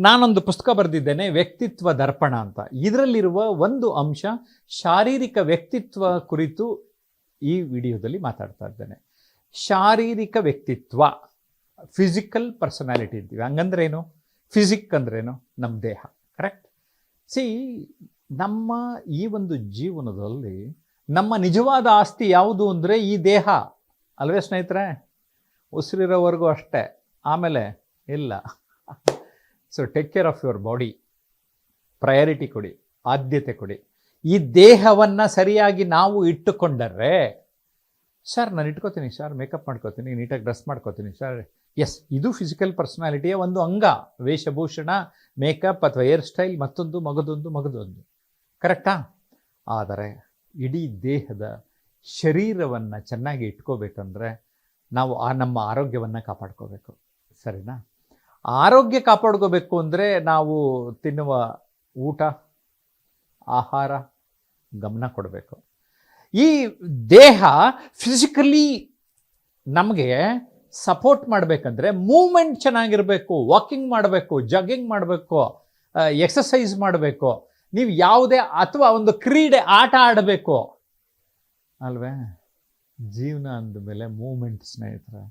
ನಾನೊಂದು ಪುಸ್ತಕ ಬರೆದಿದ್ದೇನೆ, ವ್ಯಕ್ತಿತ್ವ ದರ್ಪಣ ಅಂತ. ಇದರಲ್ಲಿರುವ ಒಂದು ಅಂಶ ಶಾರೀರಿಕ ವ್ಯಕ್ತಿತ್ವ ಕುರಿತು ಈ ವಿಡಿಯೋದಲ್ಲಿ ಮಾತಾಡ್ತಾ ಇದ್ದೇನೆ. ಶಾರೀರಿಕ ವ್ಯಕ್ತಿತ್ವ, ಫಿಸಿಕಲ್ ಪರ್ಸನಾಲಿಟಿ ಅಂತೀವಿ. ಹಂಗಂದ್ರೇನು? ಫಿಸಿಕ್ ಅಂದ್ರೇನು? ನಮ್ಮ ದೇಹ. ಕರೆಕ್ಟ್. ಸಿ, ನಮ್ಮ ಈ ಒಂದು ಜೀವನದಲ್ಲಿ ನಮ್ಮ ನಿಜವಾದ ಆಸ್ತಿ ಯಾವುದು ಅಂದರೆ ಈ ದೇಹ ಅಲ್ವೇ ಸ್ನೇಹಿತರೆ? ಉಸಿರಿರೋವರೆಗೂ ಅಷ್ಟೇ, ಆಮೇಲೆ ಇಲ್ಲ. So take care of your body, priority ಕೊಡಿ, ಆದ್ಯತೆ ಕೊಡಿ. ಈ ದೇಹವನ್ನು ಸರಿಯಾಗಿ ನಾವು ಇಟ್ಟುಕೊಂಡರೆ, ಸರ್ ನಾನು ಇಟ್ಕೋತೀನಿ ಸರ್, ಮೇಕಪ್ ಮಾಡ್ಕೋತೀನಿ, ನೀಟಾಗಿ ಡ್ರೆಸ್ ಮಾಡ್ಕೋತೀನಿ ಸರ್, ಎಸ್, ಇದು ಫಿಸಿಕಲ್ ಪರ್ಸನಾಲಿಟಿಯ ಒಂದು ಅಂಗ. ವೇಷಭೂಷಣ, ಮೇಕಪ್ ಅಥವಾ ಹೇರ್ ಸ್ಟೈಲ್, ಮತ್ತೊಂದು ಮಗದೊಂದು, ಕರೆಕ್ಟಾ? ಆದರೆ ಇಡೀ ದೇಹದ ಶರೀರವನ್ನು ಚೆನ್ನಾಗಿ ಇಟ್ಕೋಬೇಕಂದ್ರೆ ನಾವು ನಮ್ಮ ಆರೋಗ್ಯವನ್ನು ಕಾಪಾಡ್ಕೋಬೇಕು. ಸರಿನಾ? ಆರೋಗ್ಯ ಕಾಪಾಡ್ಕೋಬೇಕು ಅಂದರೆ ನಾವು ತಿನ್ನುವ ಊಟ, ಆಹಾರ ಗಮನ ಕೊಡಬೇಕು. ಈ ದೇಹ ಫಿಸಿಕಲಿ ನಮಗೆ ಸಪೋರ್ಟ್ ಮಾಡಬೇಕಂದ್ರೆ ಮೂಮೆಂಟ್ ಚೆನ್ನಾಗಿರಬೇಕು, ವಾಕಿಂಗ್ ಮಾಡಬೇಕು, ಜಾಗಿಂಗ್ ಮಾಡಬೇಕು, ಎಕ್ಸಸೈಸ್ ಮಾಡಬೇಕು. ನೀವು ಯಾವುದೇ ಅಥವಾ ಒಂದು ಕ್ರೀಡೆ, ಆಟ ಆಡಬೇಕು ಅಲ್ವೇ? ಜೀವನ ಅಂದಮೇಲೆ ಮೂಮೆಂಟ್ ಸ್ನೇಹಿತರೆ.